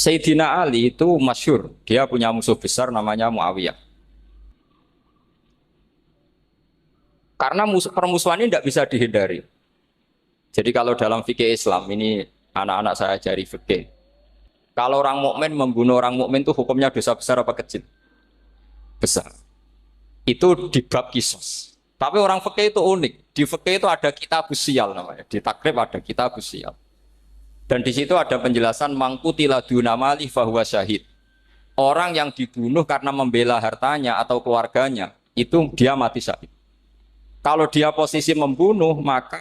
Sayyidina Ali itu masyhur, dia punya musuh besar namanya Muawiyah. Karena permusuhan ini tidak bisa dihindari. Jadi kalau dalam fikih Islam ini anak-anak saya ajari fikih. Kalau orang mukmin membunuh orang mukmin itu hukumnya dosa besar apa kecil? Besar. Itu di bab kisos. Tapi orang fikih itu unik. Di fikih itu ada kitab sial namanya. Di takrib ada kitab sial. Dan di situ ada penjelasan mangkutila dunamali fahuwa syahid. Orang yang dibunuh karena membela hartanya atau keluarganya, itu dia mati syahid. Kalau dia posisi membunuh, maka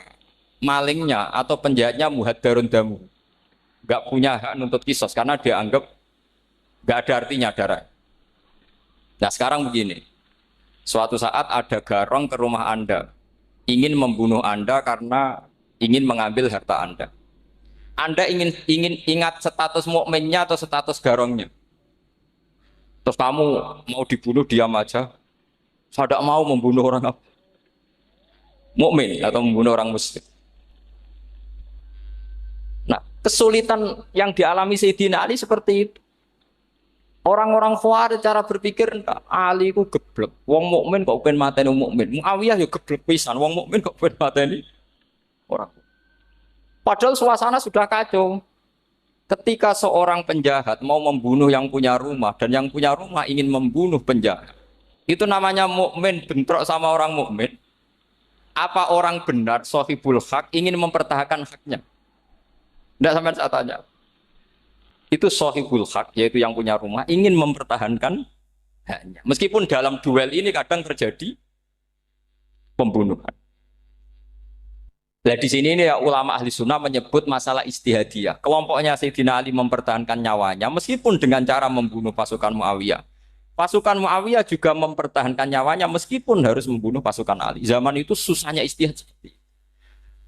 malingnya atau penjahatnya muhaddarun damu. Gak punya hak nuntut kisos karena dia anggap gak ada artinya darah. Nah sekarang begini, suatu saat ada garong ke rumah Anda, ingin membunuh Anda karena ingin mengambil harta Anda. Anda ingin ingat status mukminnya atau status garongnya. Terus kamu mau dibunuh diam aja. Saya tidak mau membunuh orang mukmin atau membunuh orang muslim. Nah, kesulitan yang dialami Sayyidina Ali seperti itu. Orang-orang Khawarij cara berpikir Ali ku geblek. Wong mukmin kok pengen mateni wong mukmin. Muawiyah ya geblek pisan. Wong mukmin kok pengen mateni orang. Padahal suasana sudah kacau. Ketika seorang penjahat mau membunuh yang punya rumah dan yang punya rumah ingin membunuh penjahat, itu namanya mukmin bentrok sama orang mukmin. Apa orang benar sahibul hak ingin mempertahankan haknya? Tidak sampai saya tanya. Itu sahibul hak, yaitu yang punya rumah ingin mempertahankan haknya. Meskipun dalam duel ini kadang terjadi pembunuhan. Nah di sini ini ya ulama ahli sunnah menyebut masalah istihadiyah. Kelompoknya Sayyidina Ali mempertahankan nyawanya meskipun dengan cara membunuh pasukan Muawiyah. Pasukan Muawiyah juga mempertahankan nyawanya meskipun harus membunuh pasukan Ali. Zaman itu susahnya istihad seperti itu.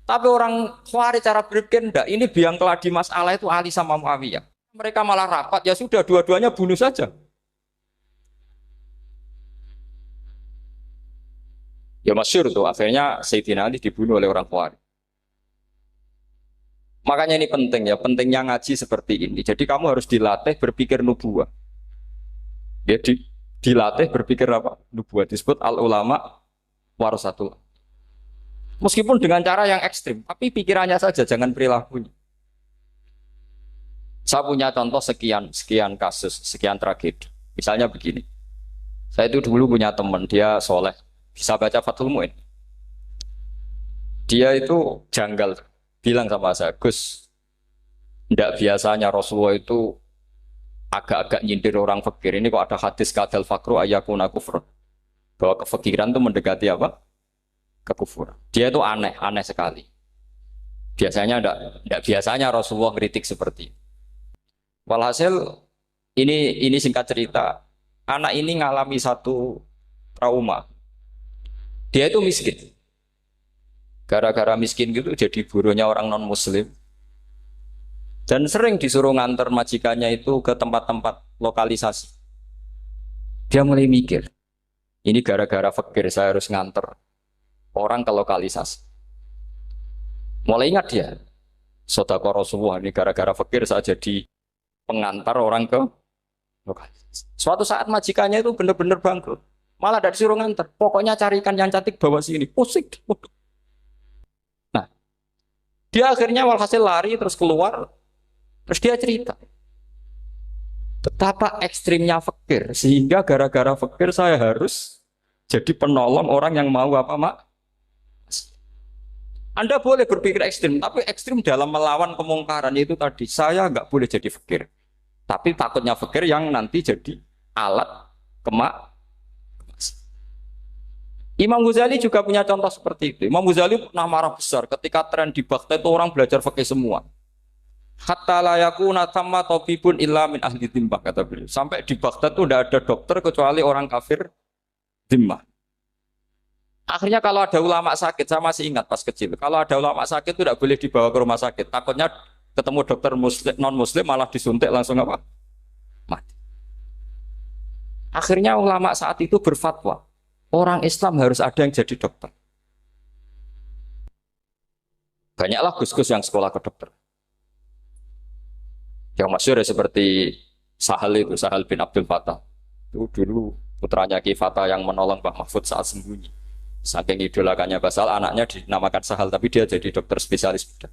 Tapi orang Khawarij cara berpikir enggak, ini biang keladi masalah itu Ali sama Muawiyah. Mereka malah rapat, ya sudah dua-duanya bunuh saja. Ya masyhur tuh, akhirnya Sayyidina Ali dibunuh oleh orang Khawarij. Makanya ini penting ya, pentingnya ngaji seperti ini. Jadi kamu harus dilatih berpikir nubuah. Ya, dilatih berpikir apa? Nubuah disebut al ulama warasatul. Meskipun dengan cara yang ekstrim, tapi pikirannya saja, jangan perilakunya. Saya punya contoh sekian kasus, sekian tragedi. Misalnya begini, saya itu dulu punya teman, dia soleh, bisa baca Fathul Mu'in. Dia itu janggal, bilang sama saya, Gus, tidak biasanya Rasulullah itu agak-agak nyindir orang fakir. Ini kok ada hadis kadal fakru ayakuna kufur. Bahwa kefakiran itu mendekati apa? Kekufuran. Dia itu aneh, aneh sekali. Biasanya tidak biasanya Rasulullah kritik seperti itu. Walhasil ini singkat cerita, anak ini ngalami satu trauma. Dia itu miskin. Gara-gara miskin gitu jadi buruhnya orang non muslim. Dan sering disuruh nganter majikannya itu ke tempat-tempat lokalisasi. Dia mulai mikir, ini gara-gara fakir saya harus nganter orang ke lokalisasi. Mulai ingat dia, Sodako Rasulullah ini gara-gara fakir saya jadi pengantar orang ke lokalisasi. Suatu saat majikannya itu benar-benar bangkrut. Malah tidak disuruh nganter. Pokoknya carikan yang cantik bawa sini. Pusing. Nah, dia akhirnya walhasil lari terus keluar. Terus dia cerita betapa ekstrimnya fakir sehingga gara-gara fakir saya harus jadi penolong orang yang mau apa mak. Anda boleh berpikir ekstrim, tapi ekstrim dalam melawan kemungkaran itu tadi. Saya nggak boleh jadi fakir, tapi takutnya fakir yang nanti jadi alat kemak. Imam Ghazali juga punya contoh seperti itu. Imam Ghazali pernah marah besar ketika tren di Baghdad itu orang belajar fakih semua. Hatta layakuna thamma tabibun illa min ahli dhimmah, kata beliau. Sampai di Baghdad itu tidak ada dokter kecuali orang kafir dhimmah. Akhirnya kalau ada ulama sakit, saya masih ingat pas kecil, kalau ada ulama sakit itu tidak boleh dibawa ke rumah sakit. Takutnya ketemu dokter muslim, non muslim malah disuntik langsung apa? Mati. Akhirnya ulama saat itu berfatwa, orang Islam harus ada yang jadi dokter. Banyaklah gus-gus yang sekolah ke dokter. Yang masyhur ya seperti Sahal itu, Sahal bin Abdul Fattah. Itu dulu putranya Ki Fatah yang menolong Pak Mahfud saat sembunyi. Saking idolakannya Basal, anaknya dinamakan Sahal, tapi dia jadi dokter spesialis bedah.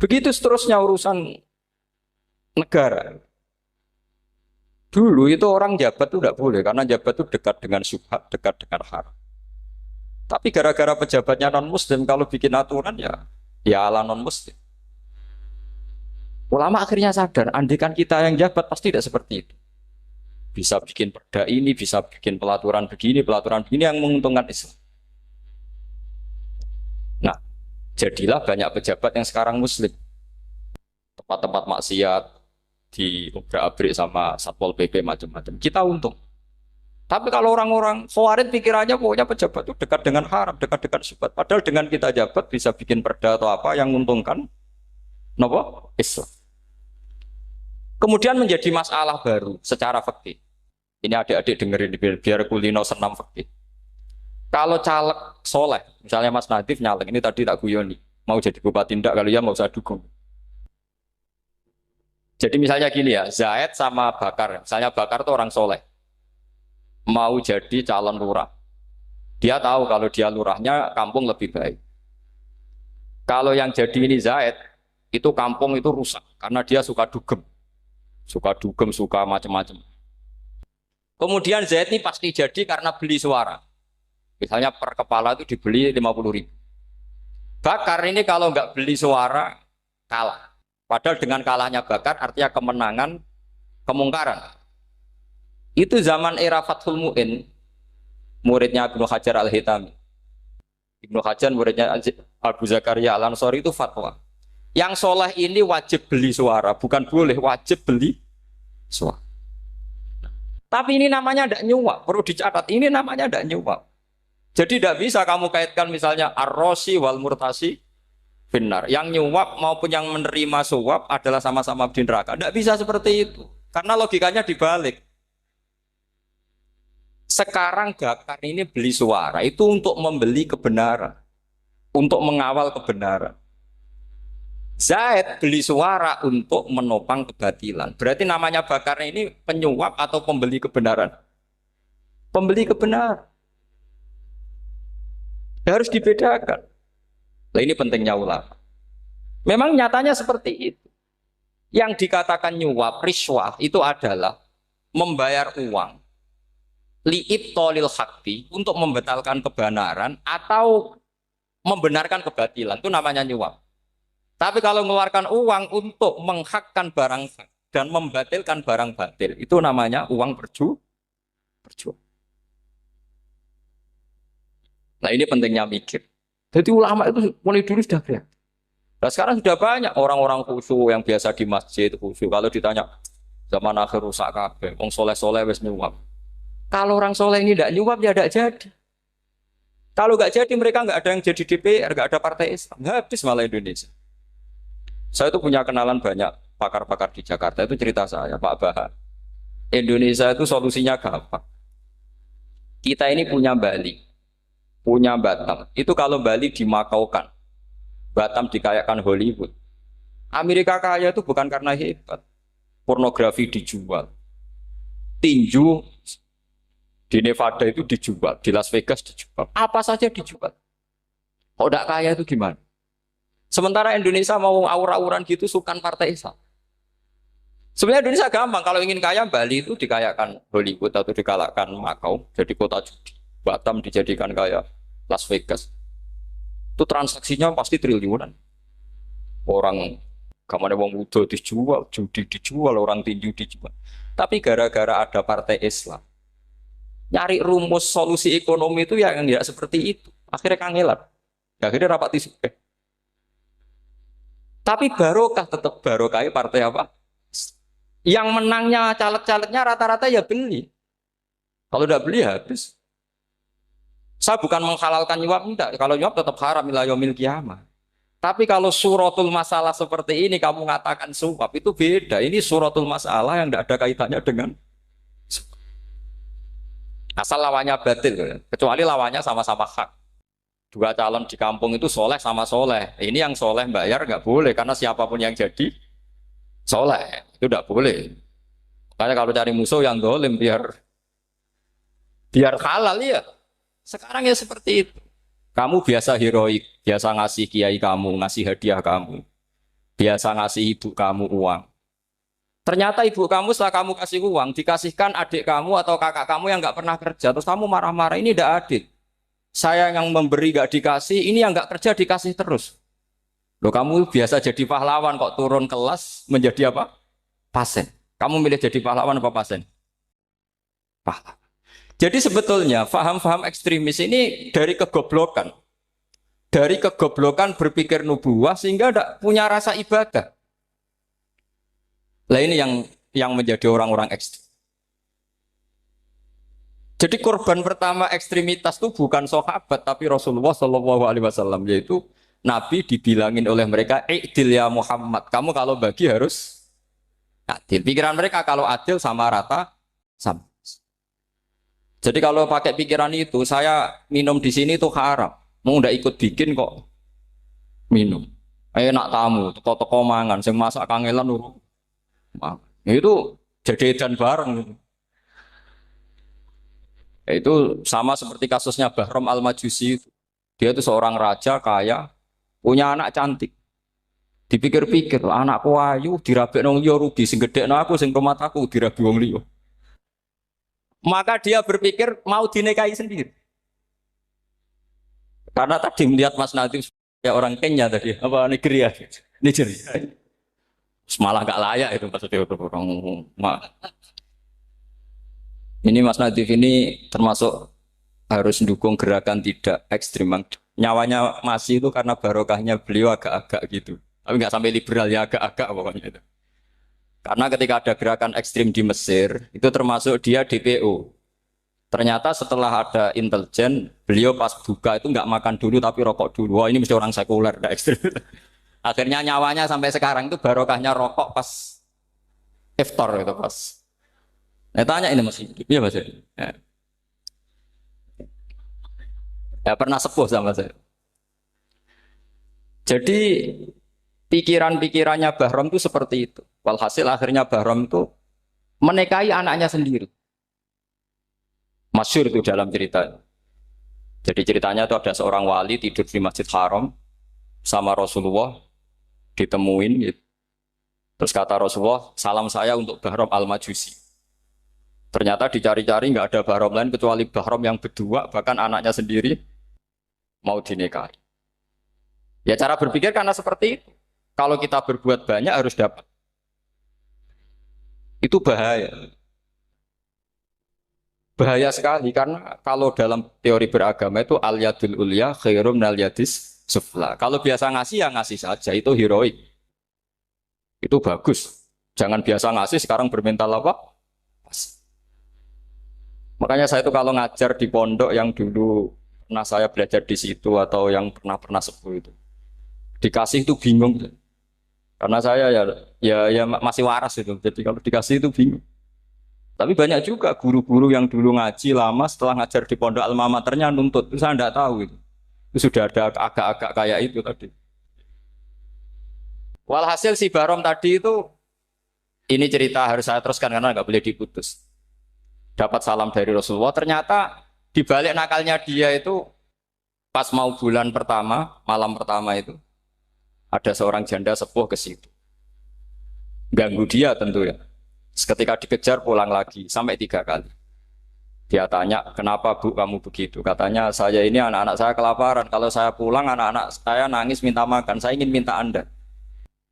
Begitu seterusnya urusan negara. Dulu itu orang jabat itu tidak boleh, karena jabat itu dekat dengan syubhat, dekat dengan haram. Tapi gara-gara pejabatnya non-muslim, kalau bikin aturan ya ala non-muslim. Ulama akhirnya sadar, andikan kita yang jabat pasti tidak seperti itu. Bisa bikin perda ini, bisa bikin pelaturan begini yang menguntungkan Islam. Nah, jadilah banyak pejabat yang sekarang muslim. Tempat-tempat maksiat diobrak-abrik sama Satpol PP macam-macam. Kita untung. Tapi kalau orang-orang Khawarij pikirannya pokoknya pejabat itu dekat dengan haram, dekat dengan syubhat. Padahal dengan kita jabat bisa bikin perda atau apa yang menguntungkan Islam. Kemudian menjadi masalah baru secara fikih. Ini adik-adik dengerin biar kulino senam fikih. Kalau caleg soleh, misalnya Mas Nadif nyalek, ini tadi tak guyoni, mau jadi bupati ndak, kalau ya mau saya dukung. Jadi misalnya gini ya, Zaid sama Bakar, misalnya Bakar itu orang soleh, mau jadi calon lurah. Dia tahu kalau dia lurahnya kampung lebih baik. Kalau yang jadi ini Zaid, itu kampung itu rusak, karena dia suka dugem, suka macam-macam. Kemudian Zaid ini pasti jadi karena beli suara. Misalnya per kepala itu dibeli 50.000. Bakar ini kalau nggak beli suara, kalah. Padahal dengan kalahnya Bakar artinya kemenangan, kemungkaran. Itu zaman era Fathul Mu'in, muridnya Ibnu Hajar Al-Hitami. Ibnu Hajar muridnya Abu Zakaria Al-Ansori itu fatwa. Yang soleh ini wajib beli suara, bukan boleh, wajib beli suara. Tapi ini namanya tidak nyuap, perlu dicatat, ini namanya tidak nyuap. Jadi tidak bisa kamu kaitkan misalnya ar-rosi wal murtasi benar. Yang nyuap maupun yang menerima suap adalah sama-sama di neraka. Tidak bisa seperti itu. Karena logikanya dibalik. Sekarang Bakar ini beli suara itu untuk membeli kebenaran. Untuk mengawal kebenaran. Zaid beli suara untuk menopang kebatilan. Berarti namanya Bakar ini penyuap atau pembeli kebenaran? Pembeli kebenaran. Harus dibedakan. Nah, ini pentingnya ulama. Memang nyatanya seperti itu. Yang dikatakan nyuap, riswah itu adalah membayar uang li'ibtolil haqqi untuk membatalkan kebenaran atau membenarkan kebatilan. Itu namanya nyuap. Tapi kalau mengeluarkan uang untuk menghakkan barang hak dan membatalkan barang batil, itu namanya uang perjuangan. Nah ini pentingnya mikir. Jadi ulama itu mulai dulu sudah kreatif. Nah sekarang sudah banyak orang-orang khusyuk yang biasa di masjid khusyuk. Kalau ditanya zaman akhir rusak kabeh, wong soleh-soleh wis nyuap. Kalau orang soleh ini tidak nyuap ya tidak jadi. Kalau nggak jadi mereka nggak ada yang jadi DPR, nggak ada partai Islam, habis malah Indonesia. Saya itu punya kenalan banyak pakar-pakar di Jakarta, itu cerita saya Pak Bahar. Indonesia itu solusinya gampang. Kita ini punya Bali, punya Batam. Itu kalau Bali dimakaukan, Batam dikayakan Hollywood. Amerika kaya itu bukan karena hebat. Pornografi dijual. Tinju di Nevada itu dijual, di Las Vegas dijual. Apa saja dijual. Kalau tidak kaya itu gimana? Sementara Indonesia mau aur-auran gitu sukan partai Islam. Sebenarnya Indonesia gampang. Kalau ingin kaya, Bali itu dikayakan Hollywood atau dikalahkan Makau, jadi kota judi. Batam dijadikan kayak Las Vegas. Itu transaksinya pasti triliunan. Orang kamane wong muda dijual, judi dijual, orang tinju dijual. Tapi gara-gara ada partai Islam, nyari rumus solusi ekonomi itu yang tidak seperti itu. Akhirnya kangelan. Akhirnya rapat isu. Tapi barokah tetap barokah partai apa? Yang menangnya caleg-calegnya rata-rata ya beli. Kalau tidak beli habis. Saya bukan menghalalkan nyuap, enggak. Kalau nyuap tetap haram ila yaumil qiyamah. Tapi kalau suratul masalah seperti ini kamu mengatakan suap itu beda. Ini suratul masalah yang tidak ada kaitannya dengan asal lawannya batil, kecuali lawannya sama-sama hak. Dua calon di kampung itu soleh sama soleh. Ini yang soleh bayar nggak boleh karena siapapun yang jadi soleh. Itu tidak boleh. Makanya kalau cari musuh yang dolim biar halal ya. Sekarang ya seperti itu. Kamu biasa heroik, biasa ngasih kiai kamu, ngasih hadiah kamu, biasa ngasih ibu kamu uang. Ternyata ibu kamu setelah kamu kasih uang, dikasihkan adik kamu atau kakak kamu yang nggak pernah kerja, terus kamu marah-marah, ini tidak adil. Saya yang memberi nggak dikasih, ini yang nggak kerja dikasih terus. Loh kamu biasa jadi pahlawan kok turun kelas menjadi apa? Pasien. Kamu milih jadi pahlawan apa pasien? Pahlawan. Jadi sebetulnya faham-faham ekstremis ini dari kegoblokan. Dari kegoblokan berpikir nubuah sehingga tidak punya rasa ibadah. Lah ini yang menjadi orang-orang ekstrem. Jadi korban pertama ekstremitas itu bukan sahabat tapi Rasulullah Shallallahu Alaihi Wasallam, yaitu Nabi dibilangin oleh mereka, "I'dil ya Muhammad, kamu kalau bagi harus adil." Pikiran mereka kalau adil sama rata sama. Jadi kalau pakai pikiran itu, saya minum di sini itu haram. Mau udah ikut bikin kok minum. Enak tamu, toko-toko mangan, sing masak kangelan urung. Itu jadi edan bareng gitu. Itu sama seperti kasusnya Bahram Al-Majusi. Dia itu seorang raja kaya, punya anak cantik. Dipikir-pikir, anakku ayu dirabi nang liya rugi, sing gedhekno aku sing rumah aku dirabi wong liya. Maka dia berpikir mau dinikahi sendiri. Karena tadi melihat Mas Nadiem ya orang Kenya tadi, apa Nigeria. Nigeria. Malah gak layak itu maksudnya untuk orang. Ini Mas Nadif ini termasuk harus mendukung gerakan tidak ekstrim. Nyawanya masih itu karena barokahnya beliau agak-agak gitu. Tapi nggak sampai liberal ya agak-agak pokoknya itu. Karena ketika ada gerakan ekstrim di Mesir, itu termasuk dia DPO. Ternyata setelah ada intelijen, beliau pas buka itu nggak makan dulu tapi rokok dulu. Wah ini mesti orang sekuler, nggak ekstrim. Akhirnya nyawanya sampai sekarang itu barokahnya rokok pas iftar itu pas. Saya tanya ini masih hidup, ya mas ya. Ya pernah sepuh sama saya. Jadi pikiran-pikirannya Bahram itu seperti itu. Walhasil akhirnya Bahram itu menikahi anaknya sendiri. Masyhur itu dalam cerita. Jadi ceritanya itu ada seorang wali tidur di Masjid Haram sama Rasulullah, ditemuin gitu. Terus kata Rasulullah, salam saya untuk Bahram Al-Majusi. Ternyata dicari-cari nggak ada Bahram lain kecuali Bahram yang berdua, bahkan anaknya sendiri mau dinikahi. Ya cara berpikir karena seperti itu. Kalau kita berbuat banyak harus dapat. Itu bahaya. Bahaya sekali karena kalau dalam teori beragama itu al-yadul ulya khairum minal yadis sufla. Kalau biasa ngasih ya ngasih saja, itu heroik. Itu bagus. Jangan biasa ngasih sekarang bermental apa? Makanya saya itu kalau ngajar di pondok yang dulu pernah saya belajar di situ atau yang pernah sepuh itu, dikasih itu bingung. Karena saya ya masih waras itu. Jadi kalau dikasih itu bingung. Tapi banyak juga guru-guru yang dulu ngaji lama setelah ngajar di pondok alma maternya nuntut. Itu saya tidak tahu itu. Itu sudah ada agak-agak kayak itu tadi. Walhasil si Barom tadi itu, ini cerita harus saya teruskan karena nggak boleh diputus. Dapat salam dari Rasulullah. Ternyata di balik nakalnya dia itu pas mau bulan pertama, malam pertama itu ada seorang janda sepuh ke situ. Ganggu dia tentu ya. Ketika dikejar pulang lagi sampai 3 kali. Dia tanya, kenapa bu kamu begitu? Katanya saya ini anak-anak saya kelaparan. Kalau saya pulang anak-anak saya nangis minta makan. Saya ingin minta Anda.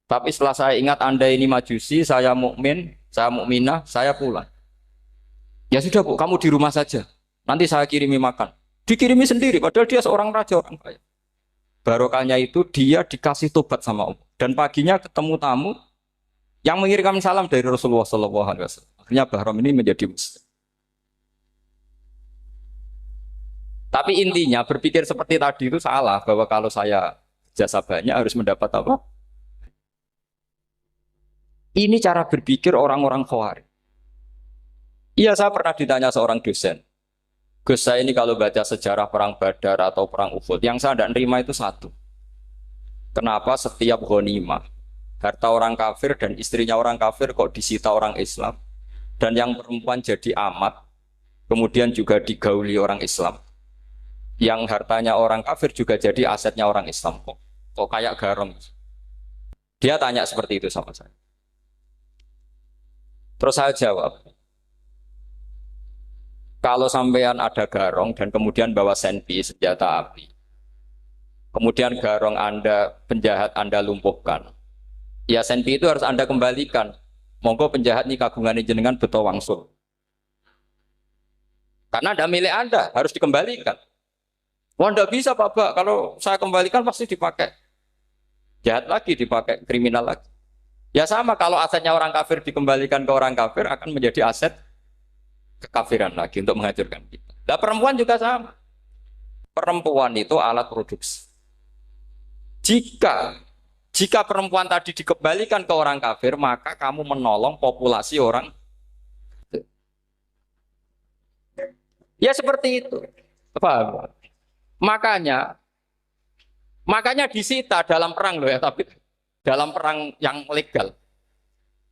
Tapi setelah saya ingat Anda ini majusi, saya mukmin, saya mukminah, saya pulang. Ya sudah bu, kamu di rumah saja. Nanti saya kirimi makan. Dikirimi sendiri, padahal dia seorang raja orang kaya. Barokahnya itu dia dikasih tobat sama Allah. Dan paginya ketemu tamu yang mengirimkan salam dari Rasulullah SAW. Akhirnya Bahram ini menjadi muslim. Tapi intinya berpikir seperti tadi itu salah, bahwa kalau saya jasa banyak harus mendapat apa? Ini cara berpikir orang-orang Khawarij. Iya, saya pernah ditanya seorang dosen. Gus, saya ini kalau baca sejarah perang Badar atau perang Uhud, yang saya tidak nerima itu satu. Kenapa setiap ghanimah harta orang kafir dan istrinya orang kafir kok disita orang Islam, dan yang perempuan jadi amat, kemudian juga digauli orang Islam, yang hartanya orang kafir juga jadi asetnya orang Islam, kok kayak garong. Dia tanya seperti itu sama saya. Terus saya jawab, kalau sampean ada garong dan kemudian bawa senpi senjata api, kemudian garong Anda, penjahat Anda lumpuhkan, ya senpi itu harus Anda kembalikan. Monggo penjahat ini kagungan jenengan beto wangsul. Karena ada milik Anda, harus dikembalikan. Wah, tidak bisa Pak, kalau saya kembalikan pasti dipakai jahat lagi, dipakai kriminal lagi. Ya sama, kalau asetnya orang kafir dikembalikan ke orang kafir akan menjadi aset kekafiran lagi untuk menghancurkan kita. Nah, perempuan juga sama. Perempuan itu alat produksi. Jika perempuan tadi dikembalikan ke orang kafir, maka kamu menolong populasi orang. Ya seperti itu. Paham? Makanya disita dalam perang loh ya, tapi dalam perang yang legal.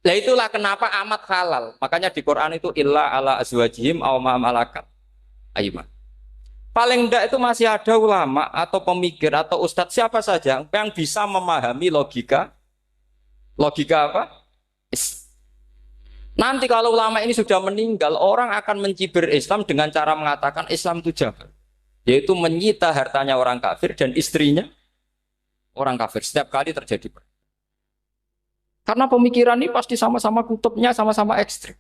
Nah itulah kenapa amat halal. Makanya di Quran itu illa ala azwajihim aw ma malakat ayman. Paling enggak itu masih ada ulama atau pemikir atau ustadz siapa saja yang bisa memahami logika apa? Nanti kalau ulama ini sudah meninggal, orang akan mencibir Islam dengan cara mengatakan Islam itu jahat, yaitu menyita hartanya orang kafir dan istrinya orang kafir setiap kali terjadi. Karena pemikiran ini pasti sama-sama kutubnya sama-sama ekstrim.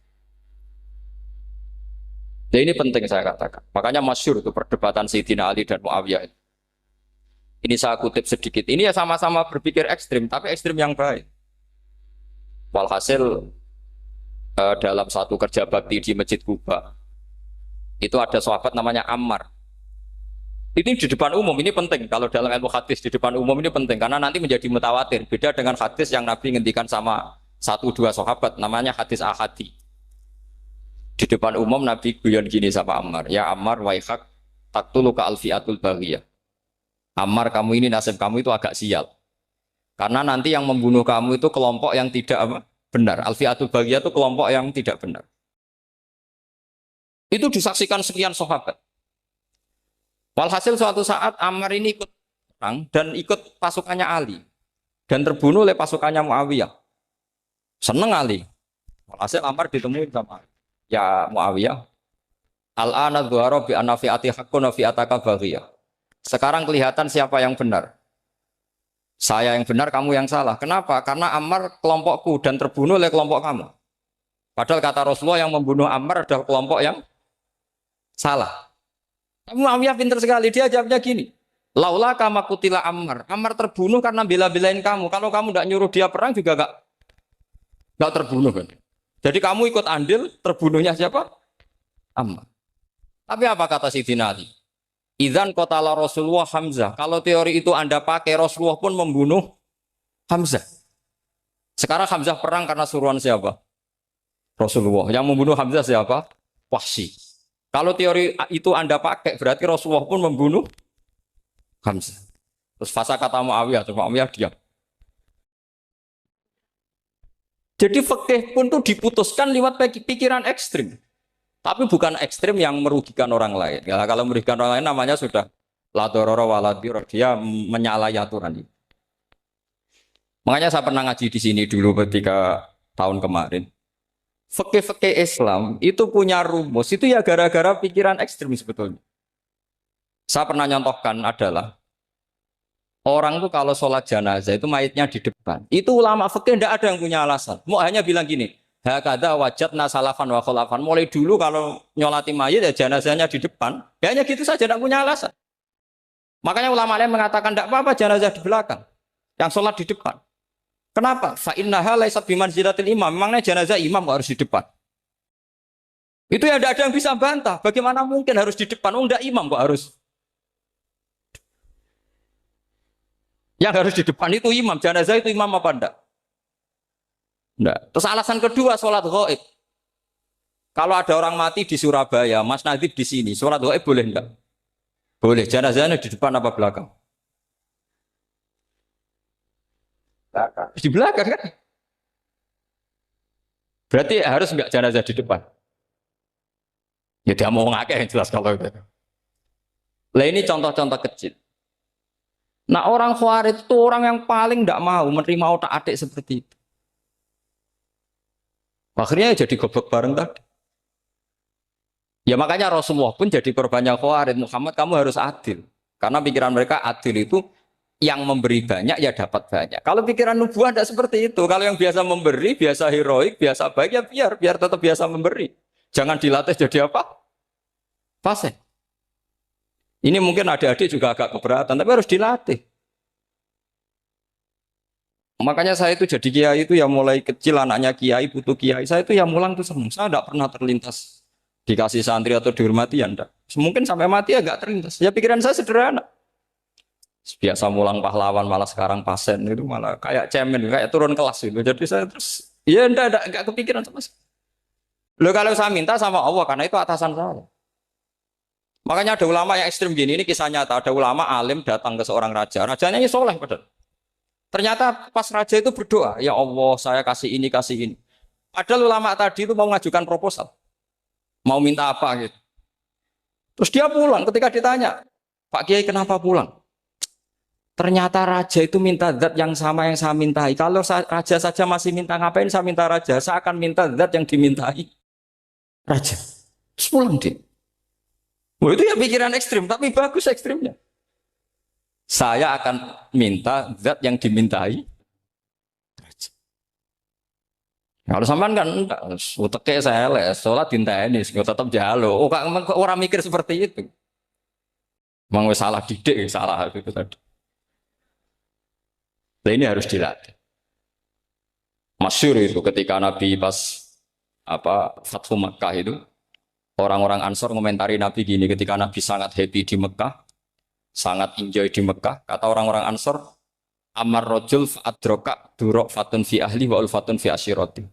Nah ini penting saya katakan. Makanya masyhur itu perdebatan Sayyidina Ali dan Muawiyah. Ini saya kutip sedikit. Ini ya sama-sama berpikir ekstrim, tapi ekstrim yang baik. Walhasil dalam satu kerja bakti di Masjid Kuba, itu ada sahabat namanya Ammar. Ini di depan umum, ini penting. Kalau dalam ilmu hadis di depan umum ini penting, karena nanti menjadi mutawatir. Beda dengan hadis yang Nabi ngendikan sama 1-2 sahabat, namanya hadis ahadi. Di depan umum Nabi guyon gini sama Ammar, ya Ammar waihak taktuluka alfiatul baghiyah. Ammar, kamu ini nasib kamu itu agak sial. Karena nanti yang membunuh kamu itu kelompok yang tidak benar. Alfiatul baghiyah itu kelompok yang tidak benar. Itu disaksikan sekian sahabat. Walhasil suatu saat Ammar ini ikut perang dan ikut pasukannya Ali dan terbunuh oleh pasukannya Muawiyah. Seneng Ali. Walhasil Ammar ditemui sama Ali. Ya Muawiyah, al-ana dhuhara bi anna fi'ati haqqun wa fi'ataka baghiyah. Sekarang kelihatan siapa yang benar. Saya yang benar, kamu yang salah. Kenapa? Karena Ammar kelompokku dan terbunuh oleh kelompok kamu. Padahal kata Rasulullah yang membunuh Ammar adalah kelompok yang salah. Muawiyah pintar sekali, dia jawabnya gini. Laula kama kutila Ammar. Ammar terbunuh karena bela-belain kamu. Kalau kamu tidak nyuruh dia perang juga enggak terbunuh kan. Jadi kamu ikut andil, terbunuhnya siapa? Ammar. Tapi apa kata Sayyidina Ali? Idzan qatala Rasulullah Hamzah. Kalau teori itu Anda pakai, Rasulullah pun membunuh Hamzah. Sekarang Hamzah perang karena suruhan siapa? Rasulullah. Yang membunuh Hamzah siapa? Wahsy. Kalau teori itu Anda pakai, berarti Rasulullah pun membunuh Hamzah. Terus fasa kata Muawiyah, diam. Jadi fikih pun tuh diputuskan lewat pikiran ekstrim. Tapi bukan ekstrim yang merugikan orang lain. Ya, kalau merugikan orang lain namanya sudah la dororo wa la diror. Dia menyalahi aturan. Makanya saya pernah ngaji di sini dulu ketika tahun kemarin. Fikih-fikih Islam itu punya rumus. Itu ya gara-gara pikiran ekstrim sebetulnya. Saya pernah nyontohkan adalah orang tuh kalau sholat jenazah itu mayitnya di depan. Itu ulama fikih tidak ada yang punya alasan. Mau hanya bilang gini, hakadha wajadna salafan wa khalafan. Mulai dulu kalau nyolati mayit ya jenazahnya di depan. Ya hanya gitu saja, tidak punya alasan. Makanya ulama lain mengatakan tidak apa-apa jenazah di belakang, yang sholat di depan. Kenapa? Fa innaha laysat bimanzilatil imam. Memangnya jenazah imam harus di depan. Itu ya tidak ada yang bisa bantah. Bagaimana mungkin harus di depan? Oh, enggak imam kok harus. Yang harus di depan itu imam, jenazah itu imam apa enggak? Enggak. Terus alasan kedua sholat ghaib. Kalau ada orang mati di Surabaya, Mas Nadib di sini, sholat ghaib boleh enggak? Boleh. Jenazahnya di depan apa belakang? Di belakang kan? Berarti harus enggak jenazah di depan. Ya dia mau ngakeh yang jelas kalau itu. Lah ini contoh-contoh kecil. Nah orang Khawarij itu orang yang paling tidak mau menerima otak-atik seperti itu. Akhirnya jadi goblok bareng tadi. Ya makanya Rasulullah pun jadi korbannya Khawarij. Muhammad kamu harus adil. Karena pikiran mereka adil itu yang memberi banyak ya dapat banyak. Kalau pikiran nubuah tidak seperti itu. Kalau yang biasa memberi, biasa heroik, biasa baik ya biar tetap biasa memberi. Jangan dilatih jadi apa? Fasih. Ini mungkin adik-adik juga agak keberatan, tapi harus dilatih. Makanya saya itu jadi kiai itu ya mulai kecil anaknya kiai, butuh kiai. Saya itu ya mulang tuh senang. Saya tidak pernah terlintas dikasih santri atau dihormati ya enggak. Mungkin sampai mati ya enggak terlintas. Ya pikiran saya sederhana. Biasa mulang pahlawan malah sekarang pasen itu malah kayak cemen, kayak turun kelas gitu. Jadi saya terus ya enggak kepikiran sama sekali. Loh kalau saya minta sama Allah karena itu atasan saya. Makanya ada ulama yang ekstrim gini, ini kisah nyata. Ada ulama alim datang ke seorang raja. Rajanya ini soleh padahal. Ternyata pas raja itu berdoa, ya Allah saya kasih ini, kasih ini. Padahal ulama tadi itu mau mengajukan proposal. Mau minta apa gitu. Terus dia pulang ketika ditanya, Pak Kiai kenapa pulang? Ternyata raja itu minta zat yang sama yang saya mintai. Kalau raja saja masih minta ngapain saya minta raja? Saya akan minta zat yang dimintai raja. Terus pulang dia. Oh, itu ya pikiran ekstrim, tapi bagus ekstrimnya. Saya akan minta zat yang dimintai raja. Kalau sampean kan uteke saya les, sholat dinteni, tetap jalo. Oh, orang mikir seperti itu. Mang salah didik, salah itu tadi. Nah, ini harus dilatih. Masyhur itu ketika Nabi pas Fathu Makkah itu orang-orang Ansor komentari Nabi gini ketika Nabi sangat happy di Mekah, sangat enjoy di Mekah, kata orang-orang Ansor, amar rojul fa'adroka durok fatun fi ahli wa ulfatun fi asyiroti.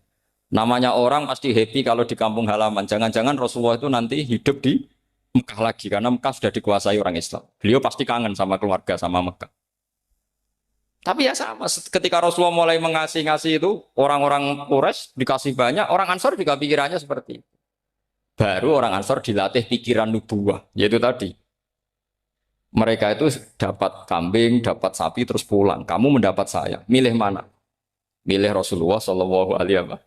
Namanya orang pasti happy kalau di kampung halaman. Jangan-jangan Rasulullah itu nanti hidup di Mekah lagi karena Mekah sudah dikuasai orang Islam. Beliau pasti kangen sama keluarga, sama Mekah. Tapi ya sama, ketika Rasulullah mulai ngasih itu, orang-orang Quraisy dikasih banyak, orang Ansor juga pikirannya seperti itu. Baru orang Ansor dilatih pikiran nubuwah, yaitu tadi. Mereka itu dapat kambing, dapat sapi, terus pulang. Kamu mendapat saya, milih mana? Milih Rasulullah Shallallahu Alaihi Wasallam.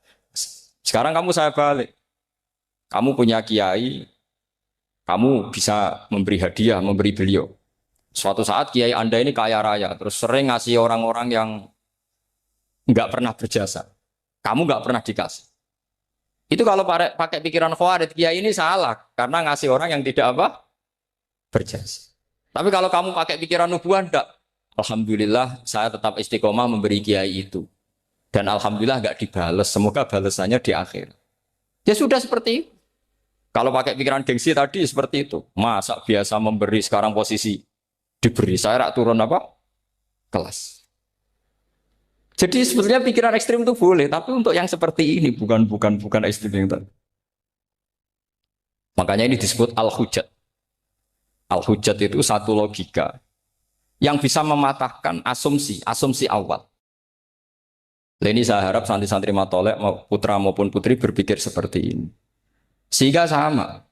Sekarang kamu saya balik. Kamu punya kiai, kamu bisa memberi hadiah, memberi beliau. Suatu saat kiai Anda ini kaya raya, terus sering ngasih orang-orang yang nggak pernah berjasa. Kamu nggak pernah dikasih. Itu kalau pakai pikiran Khawarij, kiai ini salah karena ngasih orang yang tidak berjasa. Tapi kalau kamu pakai pikiran nubuah, enggak. Alhamdulillah saya tetap istiqomah memberi kiai itu. Dan alhamdulillah enggak dibales. Semoga balasannya di akhir. Ya sudah seperti itu. Kalau pakai pikiran gengsi tadi seperti itu. Masa biasa memberi sekarang posisi diberi. Saya rak turun kelas. Jadi sebetulnya pikiran ekstrim itu boleh, tapi untuk yang seperti ini bukan ekstrim yang tadi. Makanya ini disebut al-hujat. Al-hujat itu satu logika yang bisa mematahkan asumsi awal. Ini saya harap santri-santri matolek putra maupun putri berpikir seperti ini. Sehingga sama.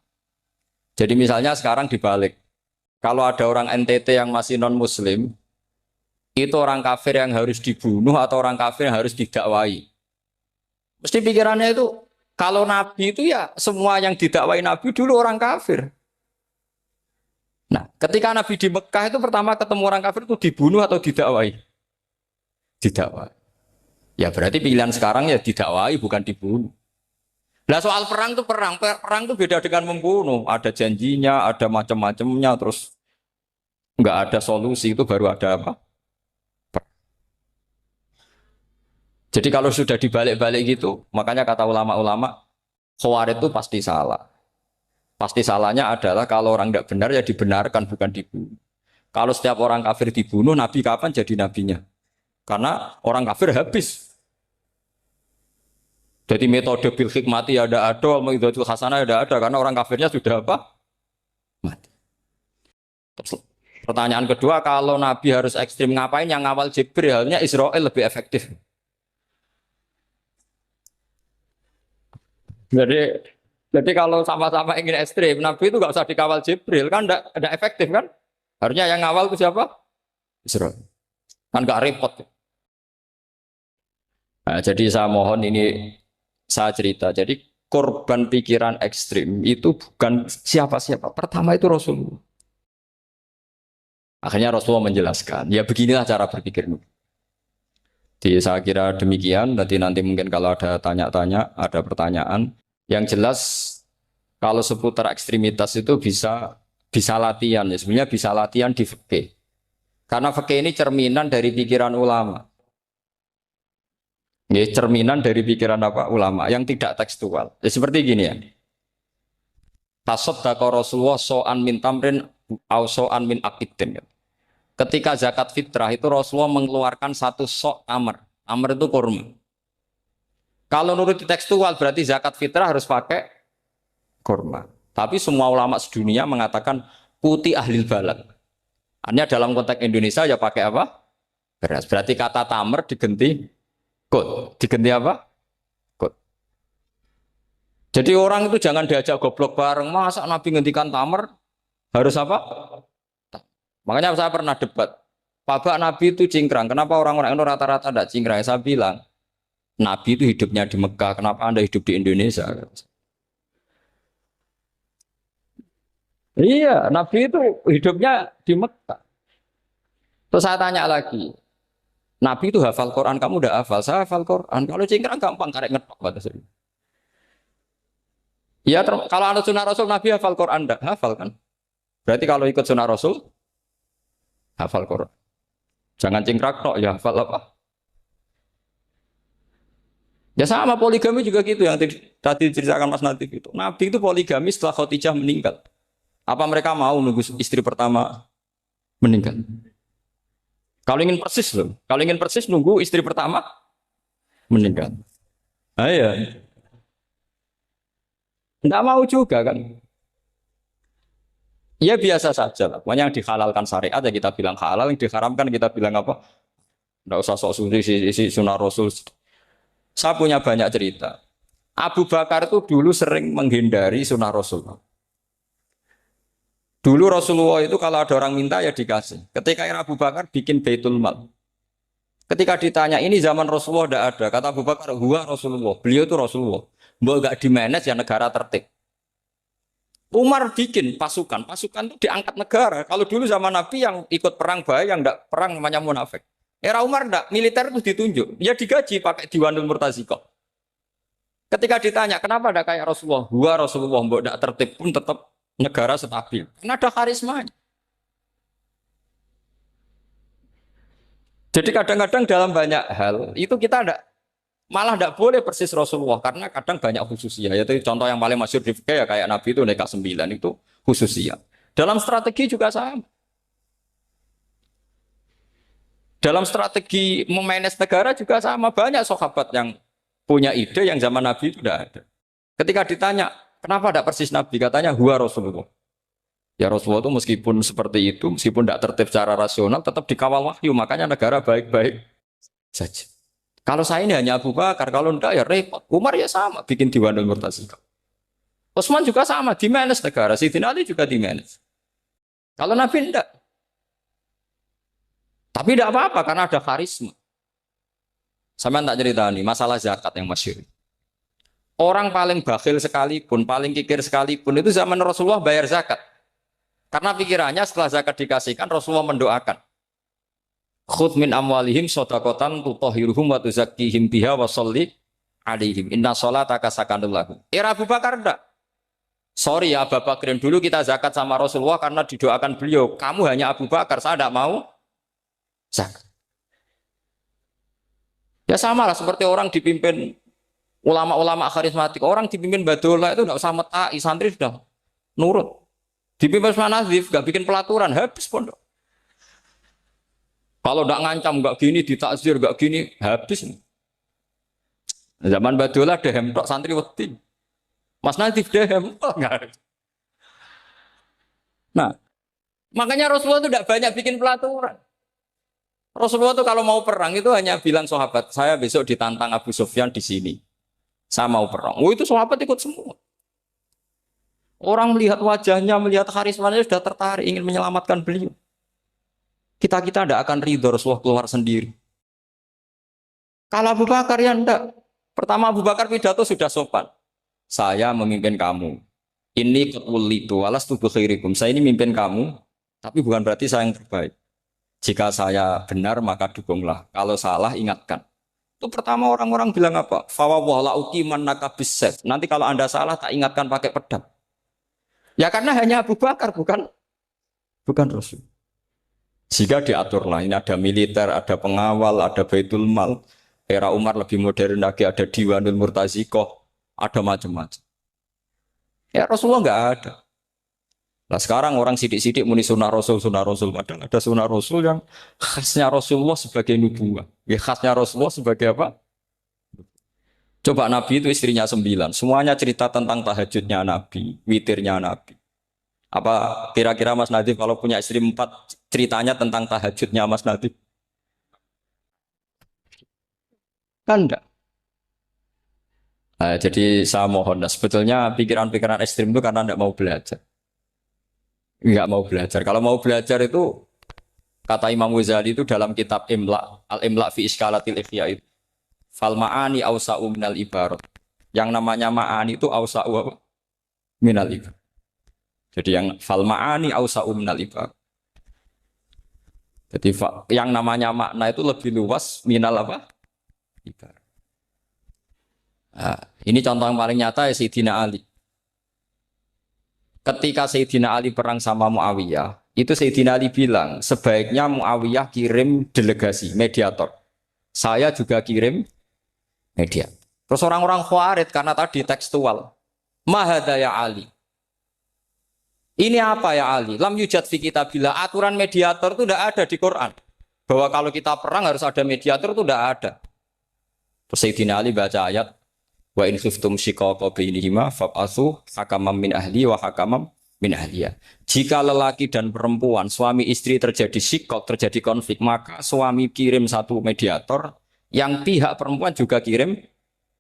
Jadi misalnya sekarang dibalik. Kalau ada orang NTT yang masih non-muslim, itu orang kafir yang harus dibunuh atau orang kafir yang harus didakwai. Mesti pikirannya itu, kalau Nabi itu ya semua yang didakwai Nabi dulu orang kafir. Nah, ketika Nabi di Mekah itu pertama ketemu orang kafir itu dibunuh atau didakwai? Didakwai. Ya berarti pilihan sekarang ya didakwai bukan dibunuh. Nah soal perang itu perang itu beda dengan membunuh. Ada janjinya, ada macam-macamnya, terus nggak ada solusi itu baru ada apa? Jadi kalau sudah dibalik-balik gitu, makanya kata ulama-ulama, Khawarij itu pasti salah. Pasti salahnya adalah kalau orang tidak benar ya dibenarkan, bukan dibunuh. Kalau setiap orang kafir dibunuh, Nabi kapan jadi nabinya? Karena orang kafir habis. Jadi metode bil hikmati ada, metode hasanah ada, karena orang kafirnya sudah apa? Mati. Pertanyaan kedua, kalau Nabi harus ekstrim ngapain yang ngawal Jibril? Halnya Israel lebih efektif. Jadi jadi kalau sama-sama ingin ekstrim, Nabi itu nggak usah dikawal Jibril kan, enggak efektif kan? Harusnya yang ngawal itu siapa? Israel. Kan nggak repot. Nah, jadi saya mohon ini saya cerita. Jadi korban pikiran ekstrim itu bukan siapa-siapa. Pertama itu Rasulullah. Akhirnya Rasulullah menjelaskan, ya beginilah cara berpikir. Jadi saya kira demikian. Nanti mungkin kalau ada tanya-tanya, ada pertanyaan. Yang jelas kalau seputar ekstremitas itu bisa latihan. Ya sebenarnya bisa latihan di fikih. Karena fikih ini cerminan dari pikiran ulama. Ya, cerminan dari pikiran apa ulama yang tidak tekstual. Ya, seperti gini ya. Tasaddaqa Rasulullah so'an min tamrin au so'an min akidin. Ketika zakat fitrah itu Rasulullah mengeluarkan satu sok tamar. Tamar itu kurma. Kalau menurut tekstual berarti zakat fitrah harus pakai kurma. Tapi semua ulama sedunia mengatakan putih ahli balad. Hanya dalam konteks Indonesia ya pakai apa? Beras. Berarti kata tamar diganti kut. Diganti apa? Kut. Jadi orang itu jangan diajak goblok bareng. Masa Nabi ngendikan tamar harus apa? Makanya saya pernah debat. Pak Nabi itu cingkrang. Kenapa orang-orang itu rata-rata tidak cingkrang? Saya bilang, Nabi itu hidupnya di Mekah. Kenapa Anda hidup di Indonesia? Iya, Nabi itu hidupnya di Mekah. Terus saya tanya lagi, Nabi itu hafal Quran, kamu udah hafal? Saya hafal Quran. Kalau cingkrang gampang, karek ngetok. Ya, kalau ada sunnah Rasul, Nabi hafal Quran, enggak? Hafal kan? Berarti kalau ikut sunnah Rasul, hafal Quran. Jangan cingkrak tok, ya hafal apa? Ya sama poligami juga gitu yang tadi diceritakan Mas Natif itu. Nabi itu poligami setelah Khadijah meninggal. Apa mereka mau nunggu istri pertama meninggal? Kalau ingin persis loh. Kalau ingin persis nunggu istri pertama meninggal. Ah, iya. Enggak mau juga kan. Ya biasa saja lah. Pokoknya yang dihalalkan syariat ya kita bilang halal, yang diharamkan kita bilang apa? Enggak usah sok suci isi sunnah Rasul. Saya punya banyak cerita. Abu Bakar itu dulu sering menghindari sunnah Rasul. Dulu Rasulullah itu kalau ada orang minta ya dikasih. Ketika Abu Bakar bikin Baitul Mal. Ketika ditanya ini zaman Rasulullah tidak ada. Kata Abu Bakar, huwa Rasulullah. Beliau itu Rasulullah. Mbak gak di-manage ya negara tertib. Umar bikin pasukan. Pasukan itu diangkat negara. Kalau dulu zaman Nabi yang ikut perang bahaya, yang tidak perang namanya munafik. Era Umar enggak, militer itu ditunjuk. Ya digaji pakai Diwanul Murtazikoh. Ketika ditanya, kenapa ada kayak Rasulullah? Huwa Rasulullah, mbak tidak tertib pun tetap negara stabil. Karena ada karismanya. Jadi kadang-kadang dalam banyak hal itu kita malah tidak boleh persis Rasulullah karena kadang banyak khususnya. Yaitu contoh yang paling masyhur di fikih ya kayak Nabi itu nikah 9 itu khususnya. Dalam strategi juga sama. Dalam strategi memanage negara juga sama. Banyak sahabat yang punya ide yang zaman Nabi itu tidak ada. Ketika ditanya, kenapa tidak persis Nabi? Katanya, huwa Rasulullah. Ya Rasulullah itu meskipun seperti itu, meskipun tidak tertib secara rasional, tetap dikawal wahyu. Makanya negara baik-baik saja. Kalau saya ini hanya Abu Bakar, kalau enggak ya repot. Umar ya sama, bikin Diwanul Murtazikoh. Utsman juga sama, di manage negara. Sayyidina Ali juga di manage. Kalau Nabi enggak. Tapi tidak apa-apa karena ada karisma. Sama tak cerita nih, masalah zakat yang masyhur. Orang paling bakhil sekalipun, paling kikir sekalipun, itu zaman Rasulullah bayar zakat. Karena pikirannya setelah zakat dikasihkan, Rasulullah mendoakan. Khudh min amwalihim shadaqatan tutahhiruhum wa tuzakkihim biha wa sholli alaihim. Inna sholataka sakanul lahum. Era Abu Bakar enggak. Sorry ya Abu Bakrin, dulu kita zakat sama Rasulullah karena didoakan beliau. Kamu hanya Abu Bakar, saya tidak mau zakat. Ya sama lah seperti orang dipimpin ulama-ulama karismatik. Orang dipimpin Badullah itu tidak usah metai, santri sudah nurut. Dipimpin Manazif, gak bikin pelaturan, habis pondok. Kalau tidak ngancam, gak gini, ditakzir, gak gini, habis. Zaman Badullah dehem tok santri wedi. Mas Nazif dehem. Nah, Makanya Rasulullah itu tidak banyak bikin pelaturan. Rasulullah itu kalau mau perang itu hanya bilang sahabat, saya besok ditantang Abu Sufyan di sini. Saya mau perang. Oh itu sahabat ikut semua. Orang melihat wajahnya, melihat karismanya sudah tertarik ingin menyelamatkan beliau. Kita tidak akan ridho Rasulullah keluar sendiri. Kalau Abu Bakar ya enggak. Pertama Abu Bakar pidato sudah sopan. Saya memimpin kamu. Ini ketulitu walas tubuh khairikum. Saya ini memimpin kamu, tapi bukan berarti saya yang terbaik. Jika saya benar maka dukunglah. Kalau salah ingatkan. Itu pertama orang-orang bilang apa? Fawwala uqiman nakabisef. Nanti kalau Anda salah tak ingatkan pakai pedang. Ya karena hanya Abu Bakar bukan Rasul. Jika diaturlah ini ada militer, ada pengawal, ada Baitul Mal. Era Umar lebih modern lagi ada Diwanul Murtazikoh, ada macam-macam. Ya Rasulullah nggak ada. Nah sekarang orang sidik-sidik muni sunnah Rasul. Padahal ada sunnah Rasul yang khasnya Rasulullah sebagai nubuah. Ya, khasnya Rasulullah sebagai apa? Coba Nabi itu istrinya 9. Semuanya cerita tentang tahajudnya Nabi, witirnya Nabi. Apa kira-kira Mas Nadif kalau punya istri 4 ceritanya tentang tahajudnya Mas Nadif? Kan enggak. Nah, jadi saya mohon, nah, sebetulnya pikiran-pikiran ekstrim itu karena enggak mau belajar. Enggak mau belajar. Kalau mau belajar itu kata Imam Ghazali itu dalam kitab Imla, Al-Imla fi Iskalatil Ikhya itu. Fal ma'ani awsa'u minal ibarat. Yang namanya ma'ani itu awsa'u minal ibarat. Jadi yang fal ma'ani awsa'u minal ibarat. Jadi yang namanya makna itu lebih luas minal apa? Ibarat. Nah, ini contoh yang paling nyata ya Sayyidina Ali. Ketika Sayyidina Ali perang sama Muawiyah, itu Sayyidina Ali bilang, sebaiknya Muawiyah kirim delegasi, mediator. Saya juga kirim mediator. Terus orang-orang Khawarij karena tadi tekstual. Mahada ya Ali. Ini apa ya Ali? Lam yujad fi kitabillah. Aturan mediator itu tidak ada di Quran. Bahwa kalau kita perang harus ada mediator itu tidak ada. Terus Sayyidina Ali baca ayat wa in khiftum shiqaqa bainihima fab'atsu hakaman min ahli wa hakaman min ahliya. Jika lelaki dan perempuan, suami istri terjadi shiqaq, terjadi konflik, maka suami kirim satu mediator, yang pihak perempuan juga kirim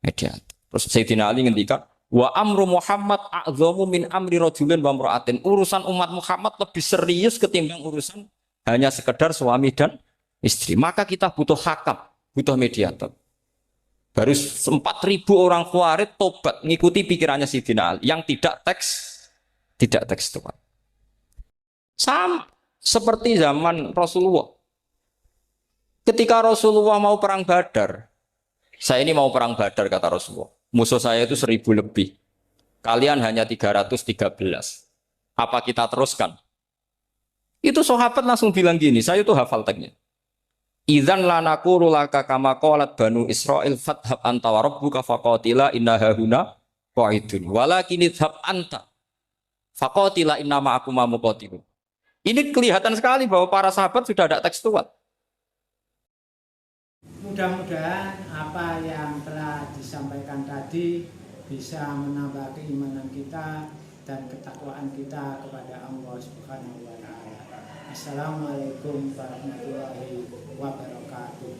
mediator. Terus Sayyidina Ali ngendikan wa amru Muhammad a'dhamu min amri rajulin wa imra'atin. Urusan umat Muhammad lebih serius ketimbang urusan hanya sekedar suami dan istri. Maka kita butuh hakam, butuh mediator. Baru 4.000 orang Khawarij tobat ngikuti pikirannya Sayyidina Ali yang tidak tekstual. Sama seperti zaman Rasulullah. Ketika Rasulullah mau perang Badar, saya ini mau perang Badar kata Rasulullah. Musuh saya itu 1.000 lebih. Kalian hanya 313. Apa kita teruskan? Itu sahabat langsung bilang gini, saya itu hafal teksnya. Idzan lanaqulu laka kama qalat banu Israil fathab anta wa rabbuka faqatila inna hahuna qa'idun walakin idhab anta faqatila inna ma'akum muqatilun. Ini kelihatan sekali bahwa para sahabat sudah ada tekstual. Mudah-mudahan apa yang telah disampaikan tadi bisa menambah keimanan kita dan ketakwaan kita kepada Allah Subhanahu wa taala. Assalamualaikum warahmatullahi wabarakatuh.